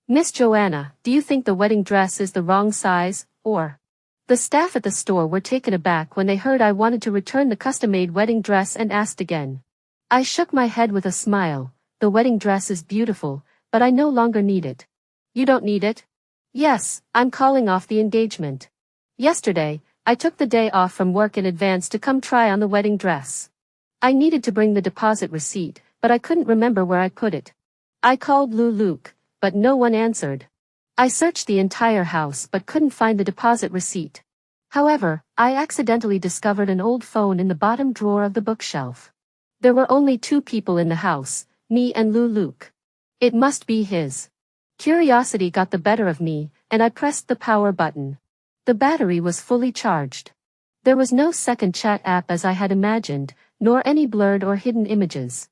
Miss Joanna, do you think the wedding dress is the wrong size, or? The staff at the store were taken aback when they heard I wanted to return the custom-made wedding dress and asked again. I shook my head with a smile. The wedding dress is beautiful, but I no longer need it. You don't need it? Yes, I'm calling off the engagement. Yesterday, I took the day off from work in advance to come try on the wedding dress. I needed to bring the deposit receipt, but I couldn't remember where I put it. I called Luke, but no one answered. I searched the entire house but couldn't find the deposit receipt. However, I accidentally discovered an old phone in the bottom drawer of the bookshelf. There were only 2 people in the house, me and Luke. It must be his. Curiosity got the better of me, and I pressed the power button. The battery was fully charged. There was no second chat app as I had imagined, nor any blurred or hidden images.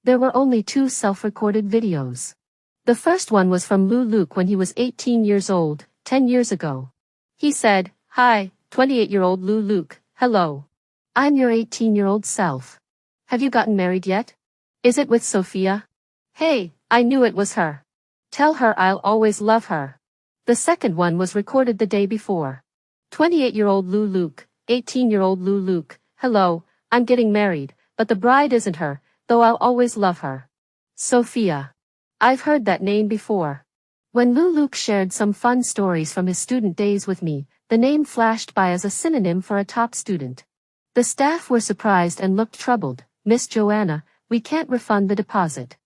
There were only 2 self-recorded videos. The first one was from Luke when he was 18 years old, 10 years ago. He said, "Hi, 28-year-old Luke, hello. I'm your 18-year-old self. Have you gotten married yet? Is it with Sophia? Hey, I knew it was her. Tell her I'll always love her." The second one was recorded the day before. 28-year-old Luke, 18-year-old Luke, hello, I'm getting married, but the bride isn't her, though I'll always love her. Sophia. I've heard that name before. When Luke shared some fun stories from his student days with me, the name flashed by as a synonym for a top student. The staff were surprised and looked troubled. "Miss Joanna, we can't refund the deposit."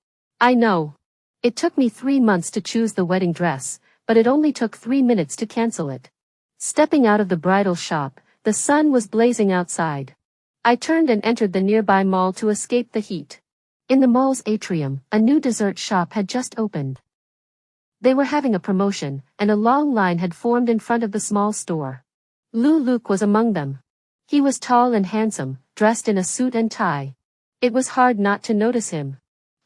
I know. It took me 3 months to choose the wedding dress, but it only took 3 minutes to cancel it. Stepping out of the bridal shop, the sun was blazing outside. I turned and entered the nearby mall to escape the heat. In the mall's atrium, a new dessert shop had just opened. They were having a promotion, and a long line had formed in front of the small store. Luke was among them. He was tall and handsome, dressed in a suit and tie. It was hard not to notice him.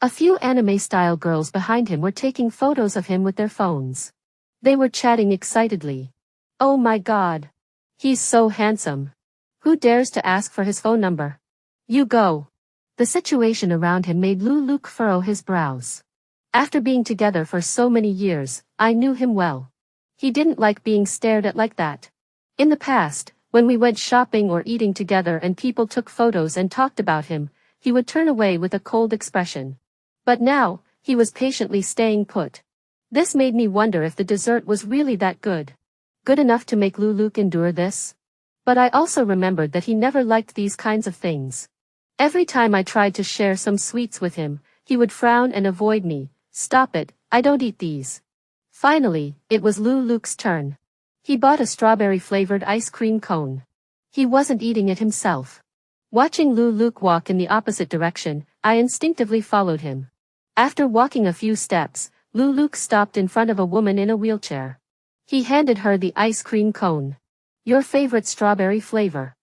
A few anime-style girls behind him were taking photos of him with their phones. They were chatting excitedly. "Oh my God. He's so handsome. Who dares to ask for his phone number? You go." The situation around him made Luke furrow his brows. After being together for so many years, I knew him well. He didn't like being stared at like that. In the past, when we went shopping or eating together and people took photos and talked about him, he would turn away with a cold expression. But now, he was patiently staying put. This made me wonder if the dessert was really that good. Good enough to make Luke endure this? But I also remembered that he never liked these kinds of things. Every time I tried to share some sweets with him, he would frown and avoid me. "Stop it, I don't eat these." Finally, it was Luke's turn. He bought a strawberry-flavored ice cream cone. He wasn't eating it himself. Watching Luke walk in the opposite direction, I instinctively followed him. After walking a few steps, Luke stopped in front of a woman in a wheelchair. He handed her the ice cream cone. "Your favorite strawberry flavor."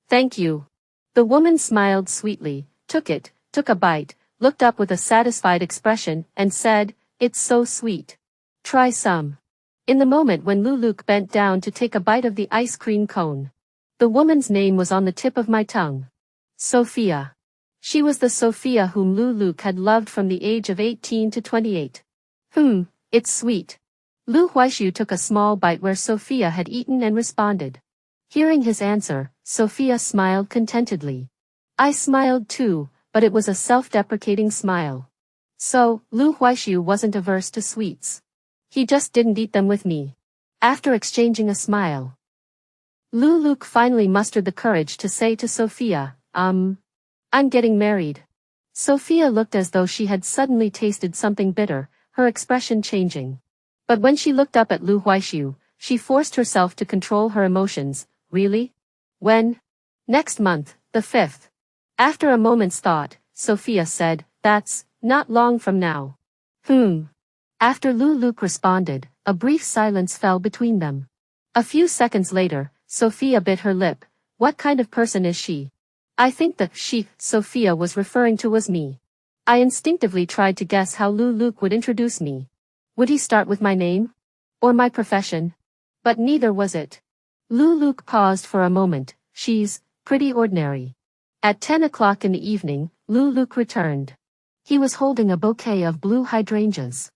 "Thank you." The woman smiled sweetly, took a bite, looked up with a satisfied expression, and said, "It's so sweet. Try some." In the moment when Luke bent down to take a bite of the ice cream cone, the woman's name was on the tip of my tongue. Sophia. She was the Sophia whom Luke had loved from the age of 18 to 28. It's sweet. Lou took a small bite where Sophia had eaten and responded. Hearing his answer, Sophia smiled contentedly. I smiled too, but it was a self-deprecating smile. So, Lou wasn't averse to sweets. He just didn't eat them with me. After exchanging a smile, Luke finally mustered the courage to say to Sophia, I'm getting married. Sophia looked as though she had suddenly tasted something bitter, her expression changing. But when she looked up at Lou she forced herself to control her emotions. Really? When? Next month, the 5th. After a moment's thought, Sophia said, "That's not long from now." After Luke responded, a brief silence fell between them. A few seconds later, Sophia bit her lip. What kind of person is she? I think the she Sophia was referring to was me. I instinctively tried to guess how Luke would introduce me. Would he start with my name? Or my profession? But neither was it. Luke paused for a moment. She's pretty ordinary. At 10 o'clock in the evening, Luke returned. He was holding a bouquet of blue hydrangeas.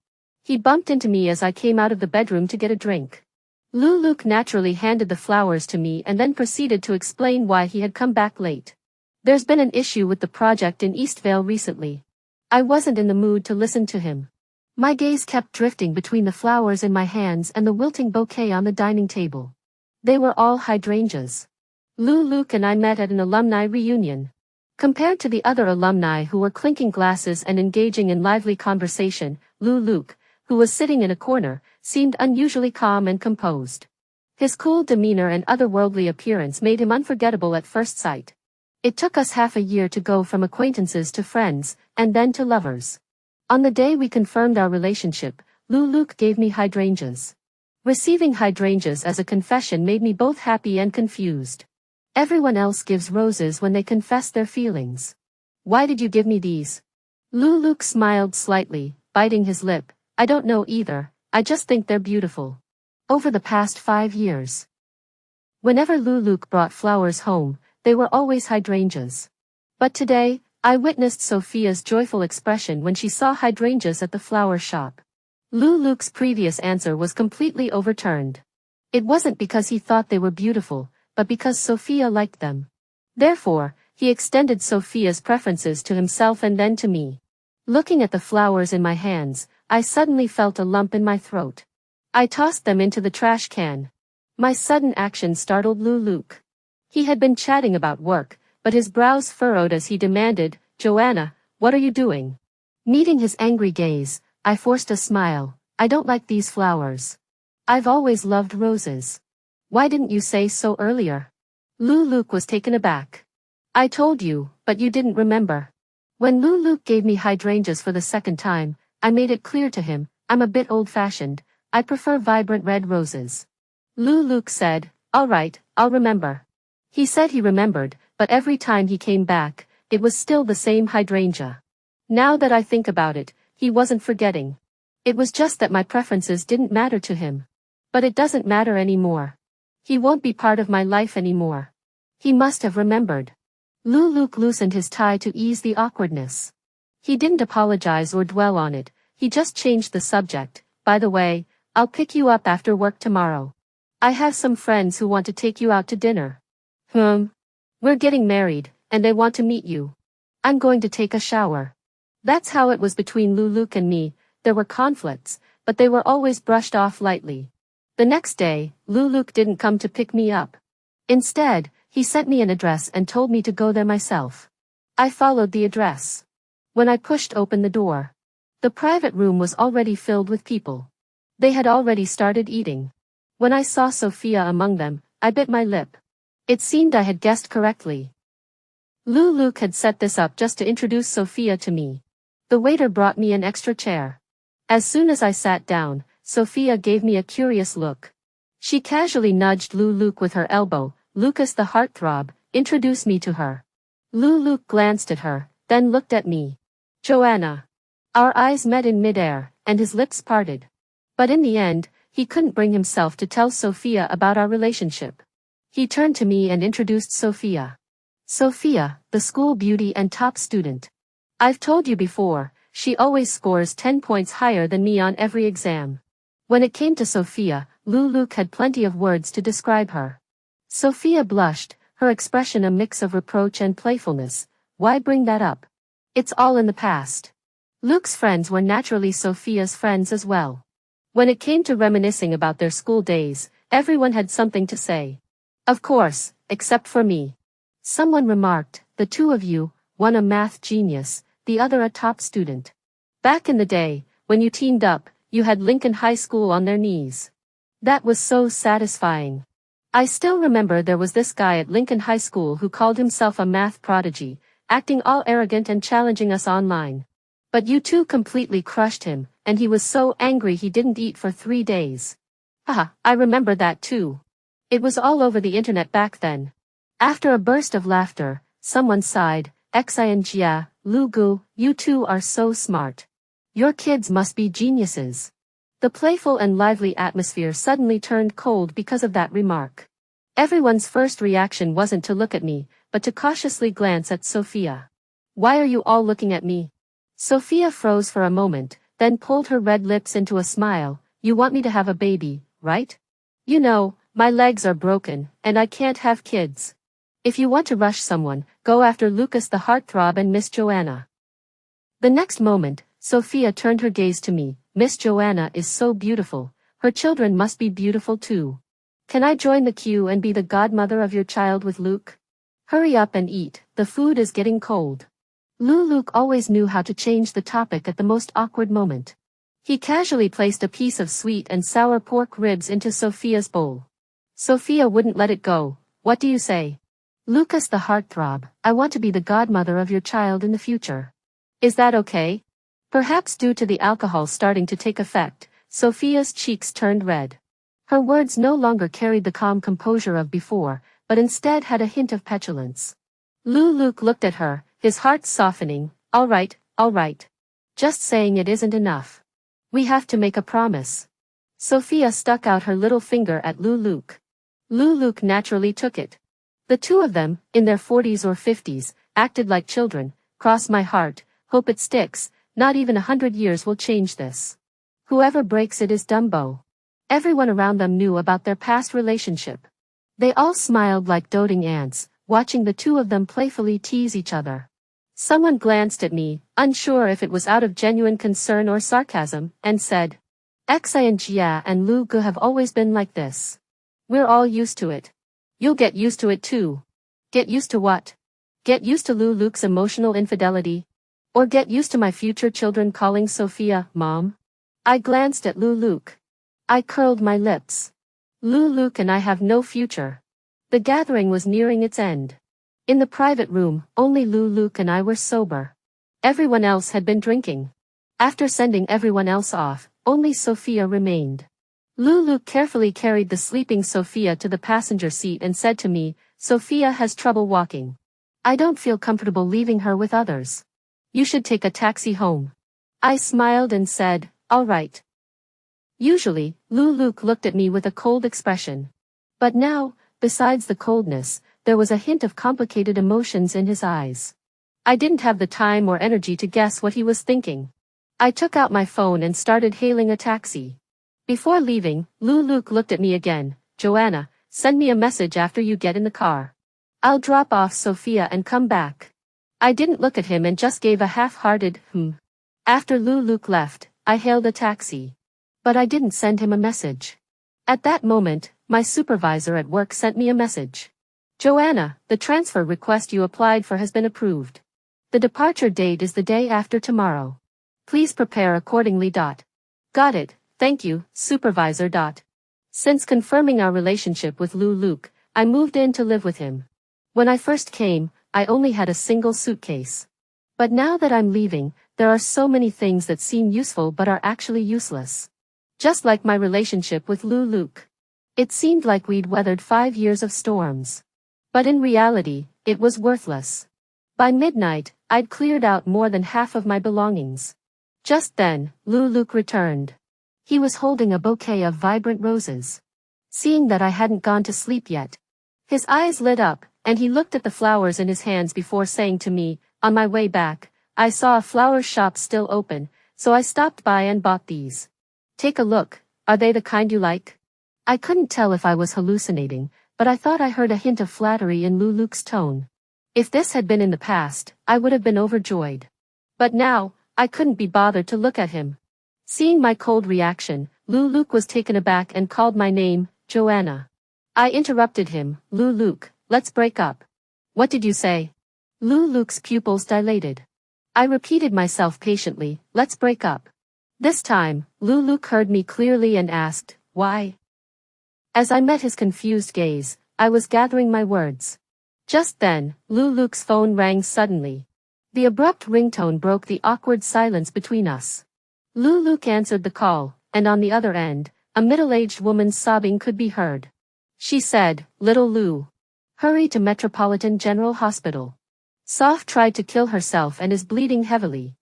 He bumped into me as I came out of the bedroom to get a drink. Luke naturally handed the flowers to me and then proceeded to explain why he had come back late. There's been an issue with the project in Eastvale recently. I wasn't in the mood to listen to him. My gaze kept drifting between the flowers in my hands and the wilting bouquet on the dining table. They were all hydrangeas. Luke and I met at an alumni reunion. Compared to the other alumni who were clinking glasses and engaging in lively conversation, Luke, who was sitting in a corner, seemed unusually calm and composed. His cool demeanor and otherworldly appearance made him unforgettable at first sight. It took us half a year to go from acquaintances to friends, and then to lovers. On the day we confirmed our relationship, Luke gave me hydrangeas. Receiving hydrangeas as a confession made me both happy and confused. Everyone else gives roses when they confess their feelings. Why did you give me these? Luke smiled slightly, biting his lip. I don't know either, I just think they're beautiful. Over the past 5 years. Whenever Luke brought flowers home, they were always hydrangeas. But today, I witnessed Sophia's joyful expression when she saw hydrangeas at the flower shop. Luke's previous answer was completely overturned. It wasn't because he thought they were beautiful, but because Sophia liked them. Therefore, he extended Sophia's preferences to himself and then to me. Looking at the flowers in my hands, I suddenly felt a lump in my throat. I tossed them into the trash can. My sudden action startled Luke. He had been chatting about work, but his brows furrowed as he demanded, "Joanna, what are you doing?" Meeting his angry gaze, I forced a smile. "I don't like these flowers. I've always loved roses. Why didn't you say so earlier?" Luke was taken aback. "I told you, but you didn't remember." When Luke gave me hydrangeas for the second time, I made it clear to him, I'm a bit old-fashioned, I prefer vibrant red roses. Luke said, "All right, I'll remember." He said he remembered, but every time he came back, it was still the same hydrangea. Now that I think about it, he wasn't forgetting. It was just that my preferences didn't matter to him. But it doesn't matter anymore. He won't be part of my life anymore. He must have remembered. Luke loosened his tie to ease the awkwardness. He didn't apologize or dwell on it, he just changed the subject. "By the way, I'll pick you up after work tomorrow. I have some friends who want to take you out to dinner." We're getting married, and they want to meet you. I'm going to take a shower. That's how it was between Luke and me. There were conflicts, but they were always brushed off lightly. The next day, Luke didn't come to pick me up. Instead, he sent me an address and told me to go there myself. I followed the address. When I pushed open the door, the private room was already filled with people. They had already started eating. When I saw Sophia among them, I bit my lip. It seemed I had guessed correctly. Luke had set this up just to introduce Sophia to me. The waiter brought me an extra chair. As soon as I sat down, Sophia gave me a curious look. She casually nudged Luke with her elbow. "Lucas the heartthrob, introduce me to her." Luke glanced at her, then looked at me. "Joanna." Our eyes met in midair, and his lips parted. But in the end, he couldn't bring himself to tell Sophia about our relationship. He turned to me and introduced Sophia. Sophia, the school beauty and top student. I've told you before, she always scores 10 points higher than me on every exam. When it came to Sophia, Luke had plenty of words to describe her. Sophia blushed, her expression a mix of reproach and playfulness. Why bring that up? It's all in the past. Luke's friends were naturally Sophia's friends as well. When it came to reminiscing about their school days, everyone had something to say. Of course, except for me. Someone remarked, "The two of you, one a math genius, the other a top student. Back in the day, when you teamed up, you had Lincoln High School on their knees." That was so satisfying. I still remember there was this guy at Lincoln High School who called himself a math prodigy, acting all arrogant and challenging us online. But you two completely crushed him, and he was so angry he didn't eat for 3 days. Haha, I remember that too. It was all over the internet back then. After a burst of laughter, someone sighed, "Xingia, Lugu, you two are so smart. Your kids must be geniuses." The playful and lively atmosphere suddenly turned cold because of that remark. Everyone's first reaction wasn't to look at me, but to cautiously glance at Sophia. "Why are you all looking at me?" Sophia froze for a moment, then pulled her red lips into a smile. You want me to have a baby, right? You know, my legs are broken, and I can't have kids. If you want to rush someone, go after Lucas the heartthrob and Miss Joanna. The next moment, Sophia turned her gaze to me. Miss Joanna is so beautiful. Her children must be beautiful too. Can I join the queue and be the godmother of your child with Luke? Hurry up and eat, the food is getting cold. Luke always knew how to change the topic at the most awkward moment. He casually placed a piece of sweet and sour pork ribs into Sophia's bowl. Sophia wouldn't let it go. What do you say? Lucas the heartthrob, I want to be the godmother of your child in the future. Is that okay? Perhaps due to the alcohol starting to take effect, Sophia's cheeks turned red. Her words no longer carried the calm composure of before, but instead had a hint of petulance. Luke looked at her, his heart softening. All right. Just saying it isn't enough. We have to make a promise. Sophia stuck out her little finger at Luke. Luke naturally took it. The two of them, in their 40s or 50s, acted like children. Cross my heart, hope it sticks, not even 100 years will change this. Whoever breaks it is Dumbo. Everyone around them knew about their past relationship. They all smiled like doting ants, watching the two of them playfully tease each other. Someone glanced at me, unsure if it was out of genuine concern or sarcasm, and said, Xia and Luke have always been like this. We're all used to it. You'll get used to it too. Get used to what? Get used to Luke's emotional infidelity? Or get used to my future children calling Sophia, Mom? I glanced at Luke. I curled my lips. Luke and I have no future. The gathering was nearing its end. In the private room, only Luke and I were sober. Everyone else had been drinking. After sending everyone else off, only Sophia remained. Luke carefully carried the sleeping Sophia to the passenger seat and said to me, Sophia has trouble walking. I don't feel comfortable leaving her with others. You should take a taxi home. I smiled and said, all right. Usually, Luke looked at me with a cold expression. But now, besides the coldness, there was a hint of complicated emotions in his eyes. I didn't have the time or energy to guess what he was thinking. I took out my phone and started hailing a taxi. Before leaving, Luke looked at me again. Joanna, send me a message after you get in the car. I'll drop off Sophia and come back. I didn't look at him and just gave a half-hearted, After Luke left, I hailed a taxi. But I didn't send him a message. At that moment, my supervisor at work sent me a message. Joanna, the transfer request you applied for has been approved. The departure date is the day after tomorrow. Please prepare accordingly. Got it, thank you, supervisor. Since confirming our relationship with Luke, I moved in to live with him. When I first came, I only had a single suitcase. But now that I'm leaving, there are so many things that seem useful but are actually useless. Just like my relationship with Luke. It seemed like we'd weathered 5 years of storms. But in reality, it was worthless. By midnight, I'd cleared out more than half of my belongings. Just then, Luke returned. He was holding a bouquet of vibrant roses. Seeing that I hadn't gone to sleep yet, his eyes lit up, and he looked at the flowers in his hands before saying to me, on my way back, I saw a flower shop still open, so I stopped by and bought these. Take a look, are they the kind you like? I couldn't tell if I was hallucinating, but I thought I heard a hint of flattery in Luke's tone. If this had been in the past, I would have been overjoyed. But now, I couldn't be bothered to look at him. Seeing my cold reaction, Luke was taken aback and called my name, Joanna. I interrupted him, Luke, let's break up. What did you say? Luke's pupils dilated. I repeated myself patiently, let's break up. This time, Luke heard me clearly and asked, why? As I met his confused gaze, I was gathering my words. Just then, Luke's phone rang suddenly. The abrupt ringtone broke the awkward silence between us. Luke answered the call, and on the other end, a middle-aged woman's sobbing could be heard. She said, Little Lou. Hurry to Metropolitan General Hospital. Soph tried to kill herself and is bleeding heavily.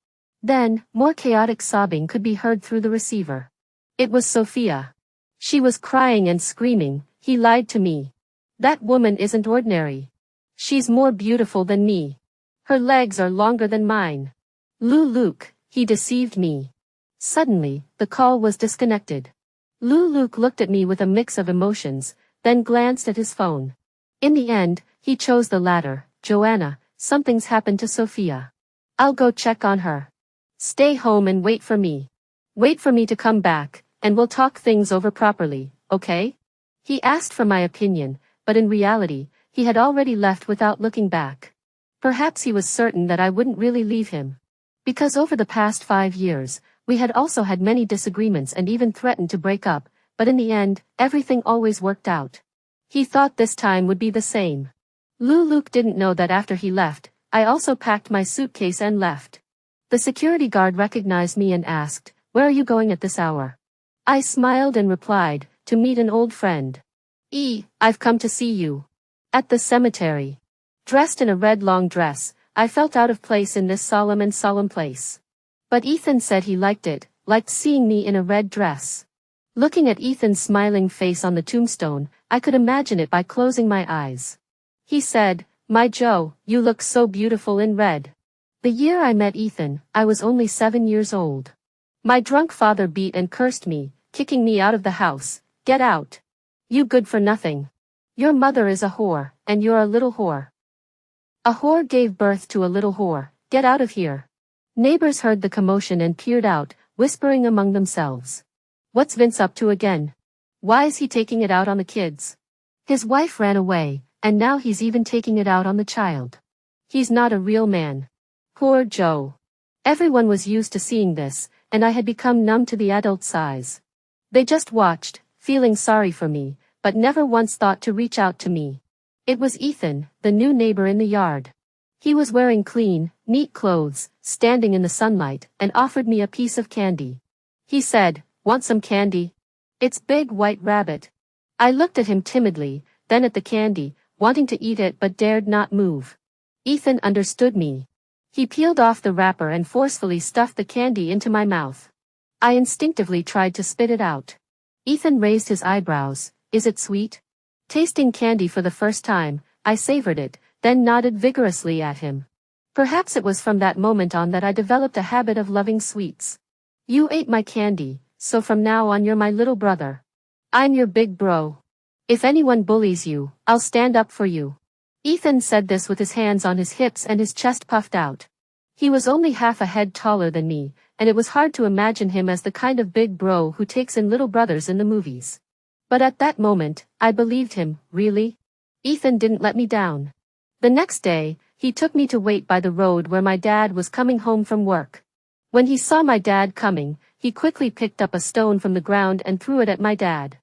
Then, more chaotic sobbing could be heard through the receiver. It was Sophia. She was crying and screaming, he lied to me. That woman isn't ordinary. She's more beautiful than me. Her legs are longer than mine. Luke, he deceived me. Suddenly, the call was disconnected. Luke looked at me with a mix of emotions, then glanced at his phone. In the end, he chose the latter. Joanna, something's happened to Sophia. I'll go check on her. Stay home and wait for me. Wait for me to come back, and we'll talk things over properly, okay? He asked for my opinion, but in reality, he had already left without looking back. Perhaps he was certain that I wouldn't really leave him. Because over the past 5 years, we had also had many disagreements and even threatened to break up, but in the end, everything always worked out. He thought this time would be the same. Luke didn't know that after he left, I also packed my suitcase and left. The security guard recognized me and asked, "Where are you going at this hour?" I smiled and replied, "To meet an old friend." I've come to see you. At the cemetery. Dressed in a red long dress, I felt out of place in this solemn place. But Ethan said he liked it, liked seeing me in a red dress. Looking at Ethan's smiling face on the tombstone, I could imagine it by closing my eyes. He said, "My Joe, you look so beautiful in red." The year I met Ethan, I was only 7 years old. My drunk father beat and cursed me, kicking me out of the house. "Get out. You good for nothing. Your mother is a whore, and you're a little whore. A whore gave birth to a little whore. Get out of here." Neighbors heard the commotion and peered out, whispering among themselves. "What's Vince up to again? Why is he taking it out on the kids? His wife ran away, and now he's even taking it out on the child. He's not a real man. Poor Joe." Everyone was used to seeing this, and I had become numb to the adult size. They just watched, feeling sorry for me, but never once thought to reach out to me. It was Ethan, the new neighbor in the yard. He was wearing clean, neat clothes, standing in the sunlight, and offered me a piece of candy. He said, "Want some candy? It's Big White Rabbit." I looked at him timidly, then at the candy, wanting to eat it but dared not move. Ethan understood me. He peeled off the wrapper and forcefully stuffed the candy into my mouth. I instinctively tried to spit it out. Ethan raised his eyebrows. "Is it sweet?" Tasting candy for the first time, I savored it, then nodded vigorously at him. Perhaps it was from that moment on that I developed a habit of loving sweets. "You ate my candy, so from now on you're my little brother. I'm your big bro. If anyone bullies you, I'll stand up for you." Ethan said this with his hands on his hips and his chest puffed out. He was only half a head taller than me, and it was hard to imagine him as the kind of big bro who takes in little brothers in the movies. But at that moment, I believed him. Really? Ethan didn't let me down. The next day, he took me to wait by the road where my dad was coming home from work. When he saw my dad coming, he quickly picked up a stone from the ground and threw it at my dad.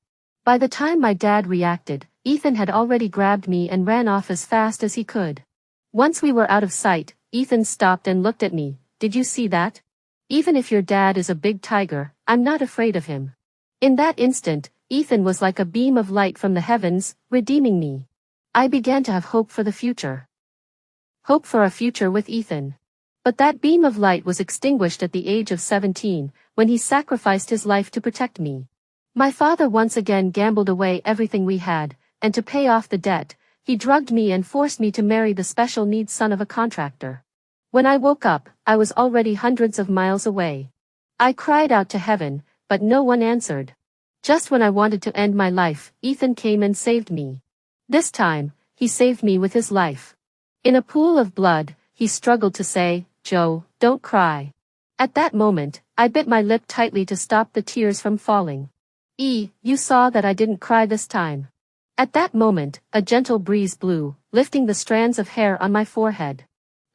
By the time my dad reacted, Ethan had already grabbed me and ran off as fast as he could. Once we were out of sight, Ethan stopped and looked at me. "Did you see that? Even if your dad is a big tiger, I'm not afraid of him." In that instant, Ethan was like a beam of light from the heavens, redeeming me. I began to have hope for the future. Hope for a future with Ethan. But that beam of light was extinguished at the age of 17, when he sacrificed his life to protect me. My father once again gambled away everything we had, and to pay off the debt, he drugged me and forced me to marry the special needs son of a contractor. When I woke up, I was already hundreds of miles away. I cried out to heaven, but no one answered. Just when I wanted to end my life, Ethan came and saved me. This time, he saved me with his life. In a pool of blood, he struggled to say, "Joe, don't cry." At that moment, I bit my lip tightly to stop the tears from falling. You saw that I didn't cry this time." At that moment, a gentle breeze blew, lifting the strands of hair on my forehead.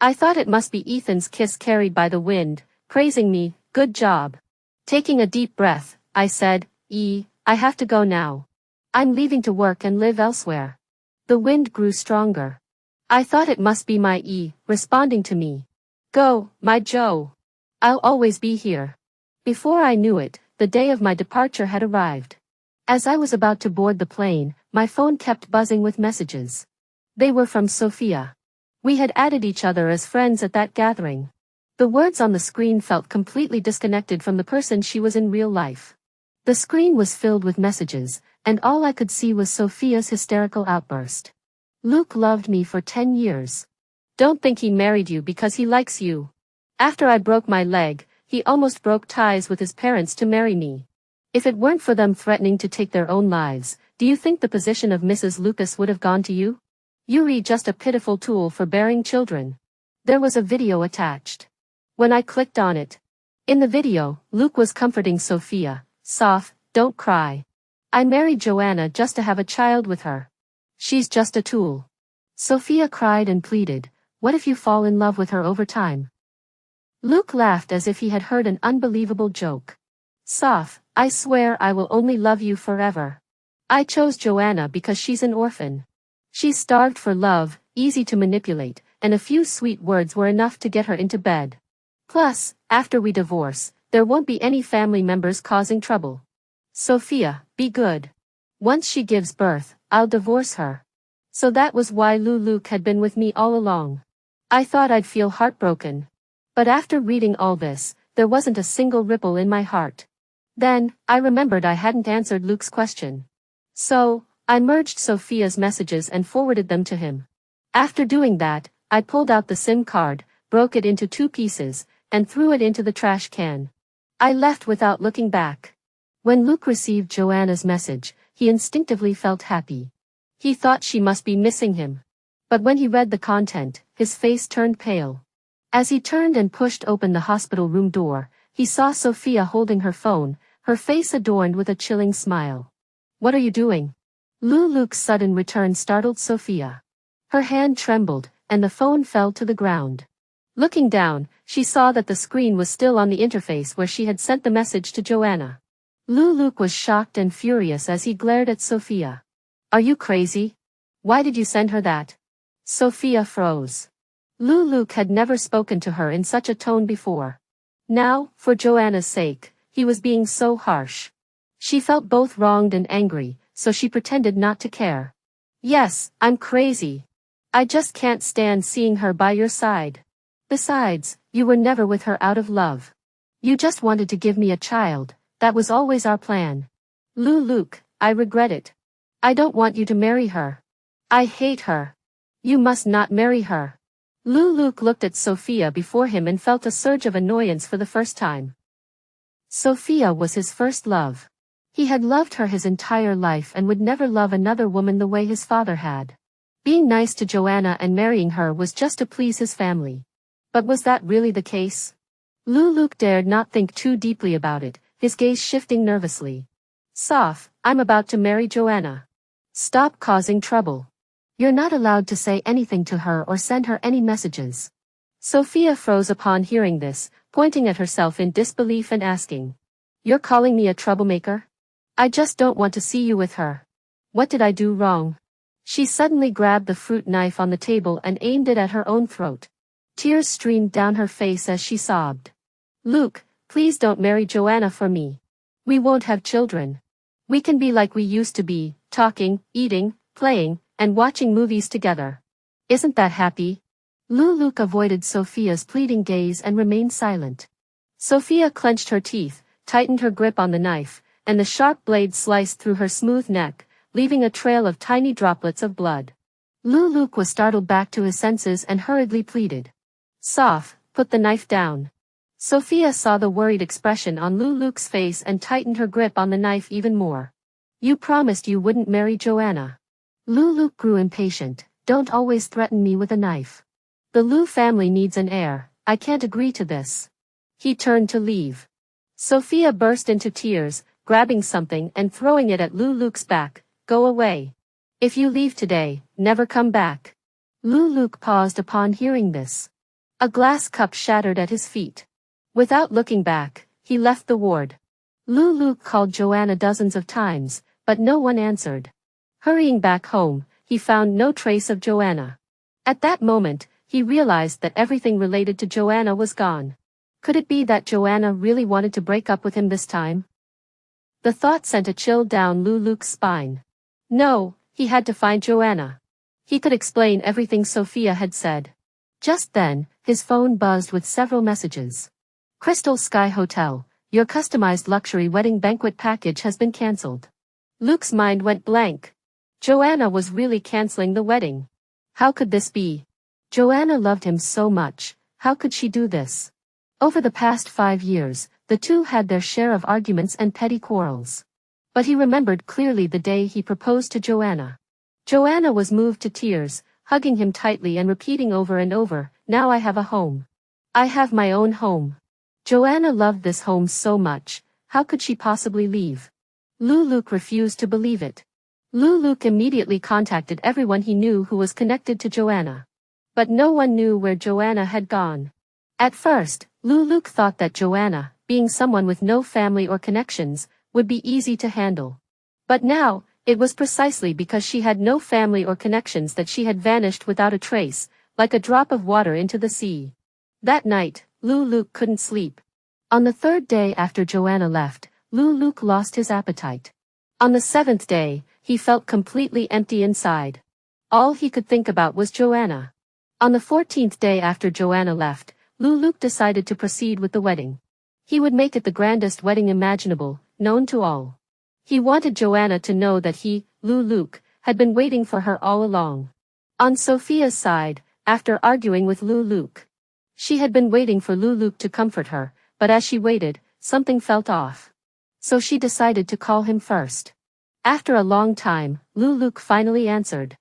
I thought it must be Ethan's kiss carried by the wind, praising me. "Good job." Taking a deep breath, I said, I have to go now. I'm leaving to work and live elsewhere." The wind grew stronger. I thought it must be my responding to me. "Go, my Joe. I'll always be here." Before I knew it, the day of my departure had arrived. As I was about to board the plane, my phone kept buzzing with messages. They were from Sophia. We had added each other as friends at that gathering. The words on the screen felt completely disconnected from the person she was in real life. The screen was filled with messages, and all I could see was Sophia's hysterical outburst. "Luke loved me for 10 years. Don't think he married you because he likes you. After I broke my leg, he almost broke ties with his parents to marry me. If it weren't for them threatening to take their own lives, do you think the position of Mrs. Lucas would have gone to you? You're just a pitiful tool for bearing children. There was a video attached. When I clicked on it. In the video, Luke was comforting Sophia. "Soph, don't cry. I married Joanna just to have a child with her. She's just a tool." Sophia cried and pleaded, "What if you fall in love with her over time?" Luke laughed as if he had heard an unbelievable joke. "Soph, I swear I will only love you forever. I chose Joanna because she's an orphan. She's starved for love, easy to manipulate, and a few sweet words were enough to get her into bed. Plus, after we divorce, there won't be any family members causing trouble. Sophia, be good. Once she gives birth, I'll divorce her." So that was why Luke had been with me all along. I thought I'd feel heartbroken. But after reading all this, there wasn't a single ripple in my heart. Then, I remembered I hadn't answered Luke's question. So, I merged Sophia's messages and forwarded them to him. After doing that, I pulled out the SIM card, broke it into 2 pieces, and threw it into the trash can. I left without looking back. When Luke received Joanna's message, he instinctively felt happy. He thought she must be missing him. But when he read the content, his face turned pale. As he turned and pushed open the hospital room door, he saw Sophia holding her phone, her face adorned with a chilling smile. "What are you doing?" Luke's sudden return startled Sophia. Her hand trembled, and the phone fell to the ground. Looking down, she saw that the screen was still on the interface where she had sent the message to Joanna. Luke was shocked and furious as he glared at Sophia. "Are you crazy? Why did you send her that?" Sophia froze. Luke had never spoken to her in such a tone before. Now, for Joanna's sake, he was being so harsh. She felt both wronged and angry, so she pretended not to care. "Yes, I'm crazy. I just can't stand seeing her by your side. Besides, you were never with her out of love. You just wanted to give me a child, that was always our plan. Luke, I regret it. I don't want you to marry her. I hate her. You must not marry her." Luke looked at Sophia before him and felt a surge of annoyance for the first time. Sophia was his first love. He had loved her his entire life and would never love another woman the way his father had. Being nice to Joanna and marrying her was just to please his family. But was that really the case? Luke dared not think too deeply about it, his gaze shifting nervously. "Soph, I'm about to marry Joanna. Stop causing trouble. You're not allowed to say anything to her or send her any messages." Sophia froze upon hearing this, pointing at herself in disbelief and asking, "You're calling me a troublemaker? I just don't want to see you with her. What did I do wrong?" She suddenly grabbed the fruit knife on the table and aimed it at her own throat. Tears streamed down her face as she sobbed. "Luke, please don't marry Joanna for me. We won't have children. We can be like we used to be, talking, eating, playing, and watching movies together. Isn't that happy?" Luke avoided Sophia's pleading gaze and remained silent. Sophia clenched her teeth, tightened her grip on the knife, and the sharp blade sliced through her smooth neck, leaving a trail of tiny droplets of blood. Luke was startled back to his senses and hurriedly pleaded, "Soph, put the knife down." Sophia saw the worried expression on Luke's face and tightened her grip on the knife even more. "You promised you wouldn't marry Joanna." Luke grew impatient. "Don't always threaten me with a knife. The Lu family needs an heir. I can't agree to this." He turned to leave. Sophia burst into tears, grabbing something and throwing it at Luke's back. "Go away. If you leave today, never come back." Luke paused upon hearing this. A glass cup shattered at his feet. Without looking back, he left the ward. Luke called Joanna dozens of times, but no one answered. Hurrying back home, he found no trace of Joanna. At that moment, he realized that everything related to Joanna was gone. Could it be that Joanna really wanted to break up with him this time? The thought sent a chill down Luke's spine. No, he had to find Joanna. He could explain everything Sophia had said. Just then, his phone buzzed with several messages. "Crystal Sky Hotel, your customized luxury wedding banquet package has been cancelled." Luke's mind went blank. Joanna was really canceling the wedding. How could this be? Joanna loved him so much, how could she do this? Over the past 5 years, the two had their share of arguments and petty quarrels. But he remembered clearly the day he proposed to Joanna. Joanna was moved to tears, hugging him tightly and repeating over and over, "Now I have a home. I have my own home." Joanna loved this home so much, how could she possibly leave? Luke refused to believe it. Luke immediately contacted everyone he knew who was connected to Joanna. But no one knew where Joanna had gone. At first, Luke thought that Joanna, being someone with no family or connections, would be easy to handle. But now, it was precisely because she had no family or connections that she had vanished without a trace, like a drop of water into the sea. That night, Luke couldn't sleep. On the third day after Joanna left, Luke lost his appetite. On the seventh day, he felt completely empty inside. All he could think about was Joanna. On the 14th day after Joanna left, Luke decided to proceed with the wedding. He would make it the grandest wedding imaginable, known to all. He wanted Joanna to know that he, Luke, had been waiting for her all along. On Sophia's side, after arguing with Luke, she had been waiting for Luke to comfort her, but as she waited, something felt off. So she decided to call him first. After a long time, Luke finally answered.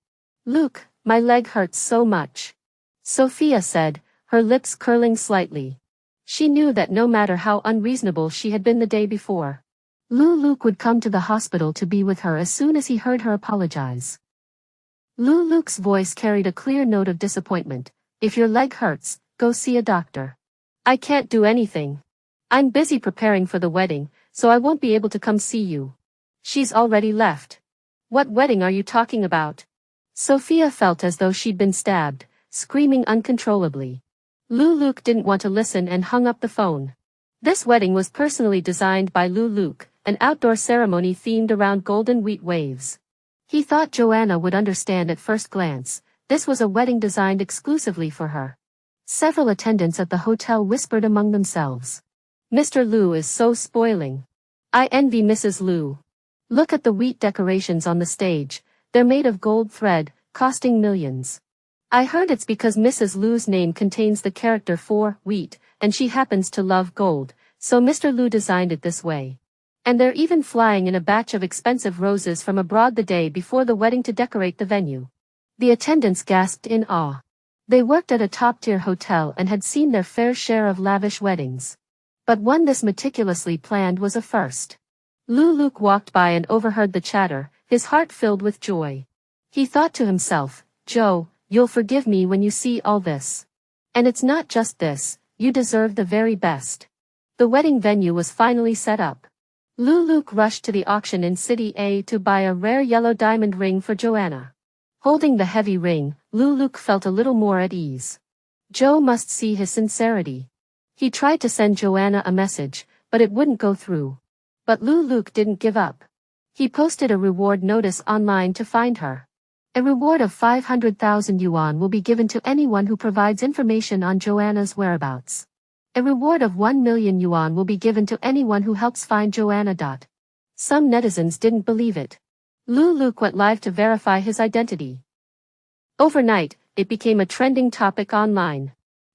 "Luke, my leg hurts so much," Sophia said, her lips curling slightly. She knew that no matter how unreasonable she had been the day before, Luke would come to the hospital to be with her as soon as he heard her apologize. Luke's voice carried a clear note of disappointment. "If your leg hurts, go see a doctor. I can't do anything. I'm busy preparing for the wedding, so I won't be able to come see you." "She's already left." "What wedding are you talking about?" Sophia felt as though she'd been stabbed, screaming uncontrollably. Luke didn't want to listen and hung up the phone. This wedding was personally designed by Luke, an outdoor ceremony themed around golden wheat waves. He thought Joanna would understand at first glance. This was a wedding designed exclusively for her. Several attendants at the hotel whispered among themselves. "Mr. Lu is so spoiling. I envy Mrs. Lu. Look at the wheat decorations on the stage, they're made of gold thread, costing millions. I heard it's because Mrs. Lu's name contains the character for wheat, and she happens to love gold, so Mr. Lu designed it this way. And they're even flying in a batch of expensive roses from abroad the day before the wedding to decorate the venue." The attendants gasped in awe. They worked at a top-tier hotel and had seen their fair share of lavish weddings. But one this meticulously planned was a first. Luke walked by and overheard the chatter, his heart filled with joy. He thought to himself, "Joe, you'll forgive me when you see all this. And it's not just this, you deserve the very best." The wedding venue was finally set up. Luke rushed to the auction in City A to buy a rare yellow diamond ring for Joanna. Holding the heavy ring, Luke felt a little more at ease. Joe must see his sincerity. He tried to send Joanna a message, but it wouldn't go through. But Luke didn't give up. He posted a reward notice online to find her. A reward of 500,000 yuan will be given to anyone who provides information on Joanna's whereabouts. A reward of 1 million yuan will be given to anyone who helps find Joanna. Some netizens didn't believe it. Luke went live to verify his identity. Overnight, it became a trending topic online.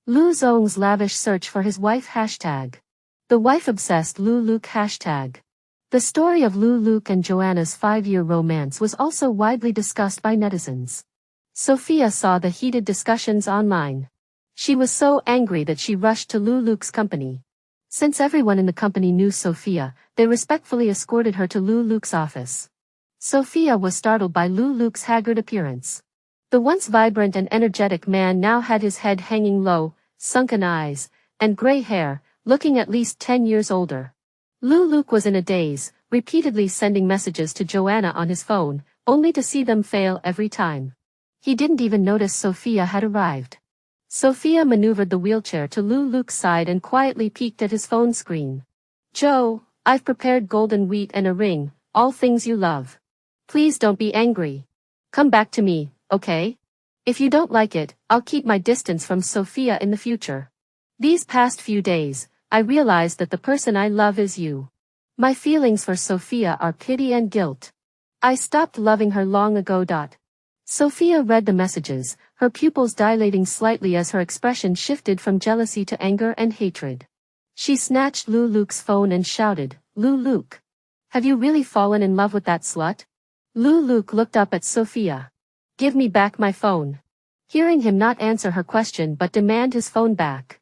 Lu Zong's lavish search for his wife hashtag. The wife-obsessed Luke hashtag. The story of Luke and Joanna's 5-year romance was also widely discussed by netizens. Sophia saw the heated discussions online. She was so angry that she rushed to Luke's company. Since everyone in the company knew Sophia, they respectfully escorted her to Luke's office. Sophia was startled by Luke's haggard appearance. The once vibrant and energetic man now had his head hanging low, sunken eyes, and gray hair, looking at least 10 years older. Luke was in a daze, repeatedly sending messages to Joanna on his phone, only to see them fail every time. He didn't even notice Sophia had arrived. Sophia maneuvered the wheelchair to Luke's side and quietly peeked at his phone screen. "Joe, I've prepared golden wheat and a ring, all things you love. Please don't be angry. Come back to me, okay? If you don't like it, I'll keep my distance from Sophia in the future. These past few days, I realized that the person I love is you. My feelings for Sophia are pity and guilt. I stopped loving her long ago. Sophia read the messages, her pupils dilating slightly as her expression shifted from jealousy to anger and hatred. She snatched Lu Luke's phone and shouted, "Lu Luke! Have you really fallen in love with that slut?" Lu Luke looked up at Sophia. "Give me back my phone." Hearing him not answer her question but demand his phone back,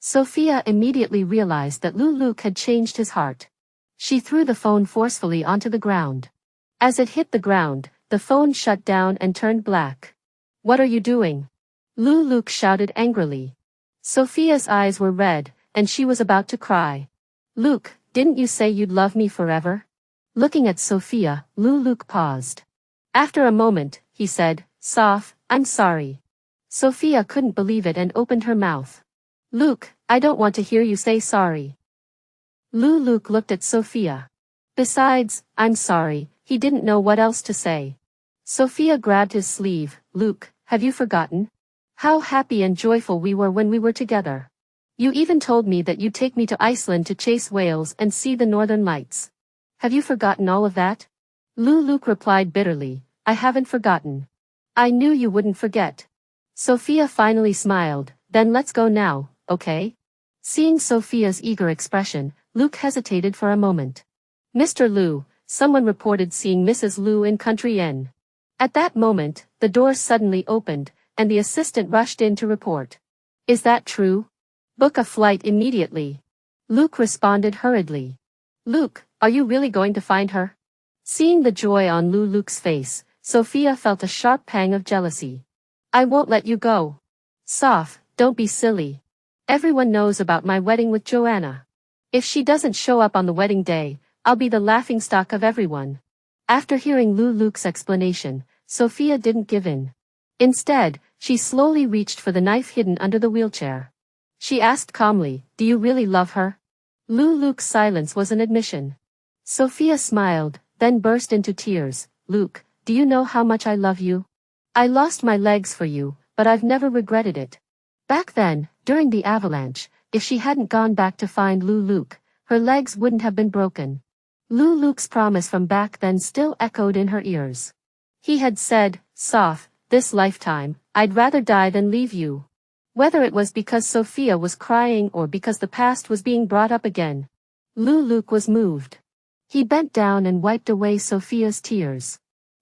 Sophia immediately realized that Lu Luke had changed his heart. She threw the phone forcefully onto the ground. As it hit the ground, the phone shut down and turned black. "What are you doing?" Lu Luke shouted angrily. Sophia's eyes were red, and she was about to cry. "Luke, didn't you say you'd love me forever?" Looking at Sophia, Lu Luke paused. After a moment, he said, "Soph, I'm sorry." Sophia couldn't believe it and opened her mouth. "Luke, I don't want to hear you say sorry." Lu Luke looked at Sophia. Besides, I'm sorry, he didn't know what else to say. Sophia grabbed his sleeve. "Luke, have you forgotten how happy and joyful we were when we were together? You even told me that you'd take me to Iceland to chase whales and see the northern lights. Have you forgotten all of that?" Lu Luke replied bitterly, "I haven't forgotten. I knew you wouldn't forget." Sophia finally smiled. "Then let's go now, okay?" Seeing Sophia's eager expression, Luke hesitated for a moment. "Mr. Lu," someone reported seeing Mrs. Lu in Country Inn. At that moment, the door suddenly opened, and the assistant rushed in to report. "Is that true? Book a flight immediately." Luke responded hurriedly. "Luke, are you really going to find her?" Seeing the joy on Lu Luke's face, Sophia felt a sharp pang of jealousy. "I won't let you go." "Soph, don't be silly. Everyone knows about my wedding with Joanna. If she doesn't show up on the wedding day, I'll be the laughingstock of everyone." After hearing Lu Luke's explanation, Sophia didn't give in. Instead, she slowly reached for the knife hidden under the wheelchair. She asked calmly, "Do you really love her?" Lu Luke's silence was an admission. Sophia smiled, then burst into tears. "Luke, do you know how much I love you? I lost my legs for you, but I've never regretted it." Back then, during the avalanche, if she hadn't gone back to find Lu Luke, her legs wouldn't have been broken. Lu Luke's promise from back then still echoed in her ears. He had said, "Soph, this lifetime, I'd rather die than leave you." Whether it was because Sophia was crying or because the past was being brought up again, Lu Luke was moved. He bent down and wiped away Sophia's tears.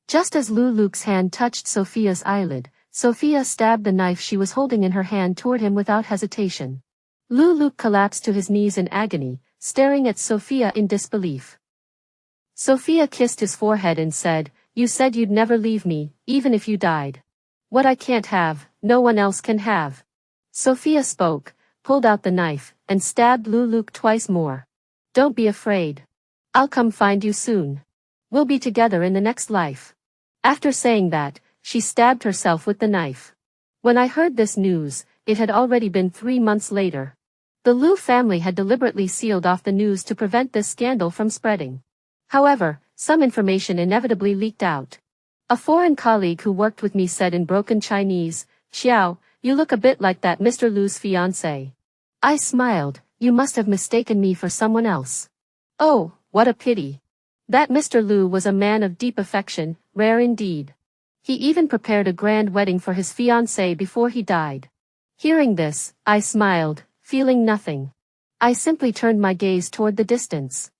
Just as Lu Luke's hand touched Sophia's eyelid, Sophia stabbed the knife she was holding in her hand toward him without hesitation. Lu Luke collapsed to his knees in agony, staring at Sophia in disbelief. Sophia kissed his forehead and said, "You said you'd never leave me, even if you died. What I can't have, no one else can have." Sophia spoke, pulled out the knife, and stabbed Lu Luke twice more. "Don't be afraid. I'll come find you soon. We'll be together in the next life." After saying that, she stabbed herself with the knife. When I heard this news, it had already been 3 months later. The Lu family had deliberately sealed off the news to prevent this scandal from spreading. However, some information inevitably leaked out. A foreign colleague who worked with me said in broken Chinese, "Xiao, you look a bit like that Mr. Lu's fiancé." I smiled. "You must have mistaken me for someone else." "Oh, what a pity. That Mr. Lu was a man of deep affection, rare indeed. He even prepared a grand wedding for his fiancée before he died." Hearing this, I smiled, feeling nothing. I simply turned my gaze toward the distance.